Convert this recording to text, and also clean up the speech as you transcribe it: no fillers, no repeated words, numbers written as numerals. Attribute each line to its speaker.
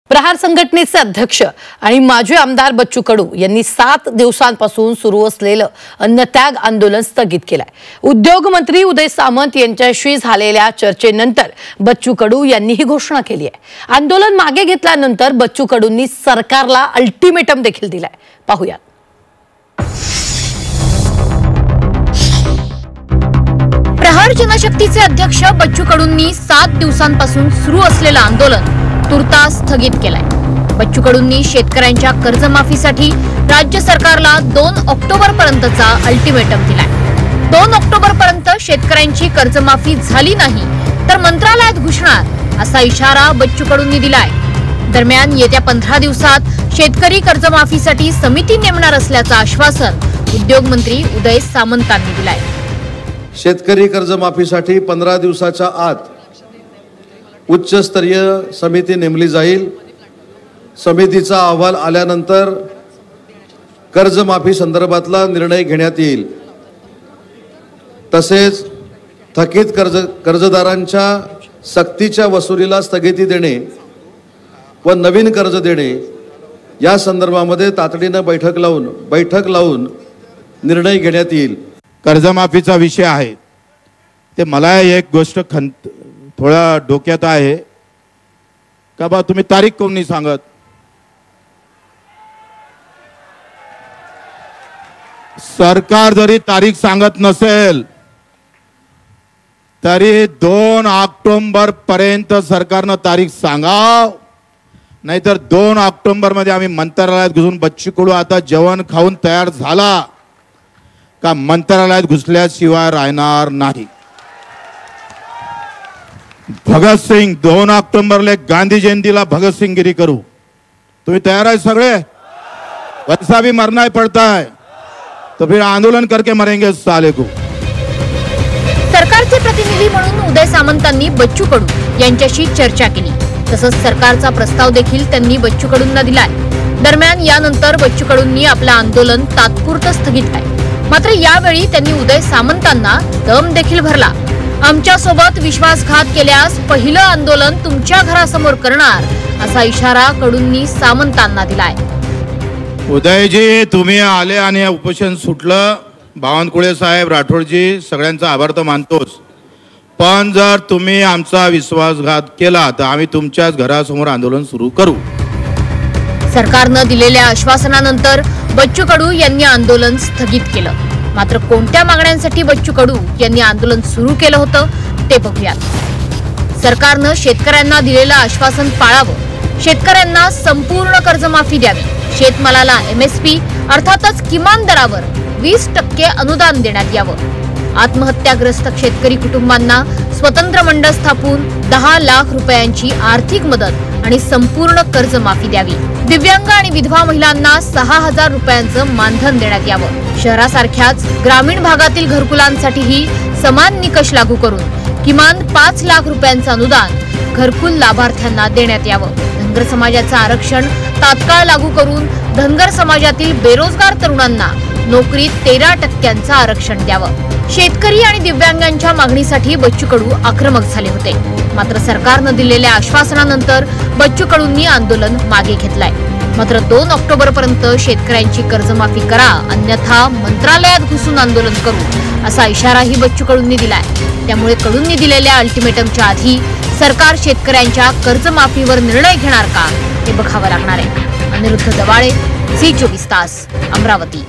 Speaker 1: प्रहार संघटनेचे अध्यक्ष आणि माजी आमदार बच्चू कडू यांनी 7 दिवसांपासून सुरू असलेलं अन्नत्याग आंदोलन स्थगित केलंय। उद्योग मंत्री उदय सामंत यांच्याशी झालेल्या चर्चेनंतर बच्चू कडू यांनी ही घोषणा केली आहे। आंदोलन मागे घेतल्यानंतर बच्चू कडूंनी सरकारला अल्टिमेटम देखील दिलाय। पाहूया।
Speaker 2: प्रहार जनशक्तीचे अध्यक्ष बच्चू कडूंनी 7 दिवसांपासून सुरू असलेलं आंदोलन तुर्तास स्थगित केलाय। बच्चू कडूंनी शेतकऱ्यांच्या कर्जमाफीसाठी राज्य सरकारला 2 ऑक्टोबर पर्यंतचा अल्टिमेटम दिलाय। 2 ऑक्टोबर पर्यंत शेतकऱ्यांची कर्जमाफी झाली नाही तर मंत्रालयात घुसणार असा इशारा बच्चू कडूंनी दिलाय। दरम्यान येत्या 15 दिवसात शेतकरी कर्जमाफीसाठी समिती नेमणार असल्याचं आश्वासन उद्योग मंत्री उदय सामंतांनी दिलाय।
Speaker 3: शेतकरी कर्जमाफीसाठी 15 दिवसाच्या आत उच्चस्तरीय समिती नेमली जाईल। समितीचा अहवाल आल्यानंतर कर्जमाफी संदर्भातला निर्णय घेण्यात येईल। तसेच थकीत कर्जदारांच्या सक्तीच्या वसुलीला स्थगिती देणे व नवीन कर्ज देणे या संदर्भामध्ये तातडीने बैठक लावून निर्णय घेण्यात येईल।
Speaker 4: कर्जमाफीचा विषय आहे ते मला एक गोष्ट थोड़ा डोक्यात आहे का बा तुम्ही तारीख कोण नाही सांगत। सरकार जरी तारीख सांगत नसेल तरी 2 ऑक्टोबर पर्यंत सरकारने तारीख सांगाव, नाहीतर 2 ऑक्टोबर मध्ये आम्ही मंत्रालयात घुसून बच्चू कडू आता जेवण खाऊन तयार झाला का मंत्रालयात घुसल्याशिवाय राहणार नाही। भगत सिंह 2 ऑक्टोबरला गांधी जयंतीला भगत सिंहगिरी करू। तुम्ही तैयार है सगळे? वैसा भी मरना ही पड़ता है तो फिर आंदोलन करके मरेंगे साले को।
Speaker 2: सरकारचे प्रतिनिधी म्हणून उदय सामंतांनी बच्चू कडू यांच्याशी चर्चा केली। तसंच सरकारचा प्रस्ताव देखील त्यांनी बच्चू कडूंना दिलाय। दरम्यान यानंतर बच्चू कडूंनी आपलं आंदोलन तात्पुरतं स्थगित केलं। मात्र यावेळी त्यांनी उदय सामंतांना दम देखील भरला। आमच्या सोबत विश्वासघात केल्यास पहिलं आंदोलन तुमच्या घरासमोर करणार असा इशारा कडूंनी सामंतांना दिलाय।
Speaker 4: उदयजी तुम्ही आले आणि उपोषण सुटलं। बावनकुळे साहेब, राठोडजी सगळ्यांचा आभार तर मानतोच, पण जर तुम्ही आमचा विश्वासघात केला तर आम्ही तुमच्याच घरासमोर आंदोलन सुरू करू।
Speaker 2: सरकारने दिलेल्या आश्वासनानंतर बच्चू कडू यांनी आंदोलन स्थगित केलं। मात्र कोणत्या मागण्यांसाठी बच्चू कडू यांनी आंदोलन सुरू केलं होतं ते बघूयात। सरकारने शेतकऱ्यांना दिलेलं आश्वासन पाळावं, शेतकऱ्यांना संपूर्ण कर्जमाफी द्यावी, शेतमालाला MSP अर्थातच किमान दरावर 20% अनुदान देण्यात यावं, आत्महत्याग्रस्त शेतकरी कुटुंबांना स्वतंत्र मंडळ स्थापून 10 लाख रुपयांची आर्थिक मदत आणि संपूर्ण कर्जमाफी द्यावी, दिव्यांग आणि विधवा महिलांना 6000 रुपयांचं मानधन देण्यात यावं, शहरासारख्याच ग्रामीण भागातील घरकुलांसाठीही समान निकष लागू करून किमान 5 लाख रुपयांचं अनुदान घरकुल लाभार्थ्यांना देण्यात यावं, धनगर समाजाचं आरक्षण तात्काळ लागू करून धनगर समाजातील बेरोजगार तरुणांना नोकरीत 13% आरक्षण द्यावं। शेतकरी आणि दिव्यांगांच्या मागणीसाठी बच्चू कडू आक्रमक झाले होते। मात्र सरकारने दिलेल्या आश्वासनानंतर बच्चू कडूंनी आंदोलन मागे घेतलाय। मात्र 2 ऑक्टोबर पर्यंत शेतकऱ्यांची कर्जमाफी करा, अन्यथा मंत्रालयात घुसून आंदोलन करू असा इशाराही बच्चू कडूंनी दिलाय। त्यामुळे कडूंनी दिलेल्या अल्टिमेटमच्या आधी सरकार शेतकऱ्यांच्या कर्जमाफीवर निर्णय घेणार का हे बघावं लागणार आहे। अनिरुद्ध दवाळे, झी 24 तास, अमरावती।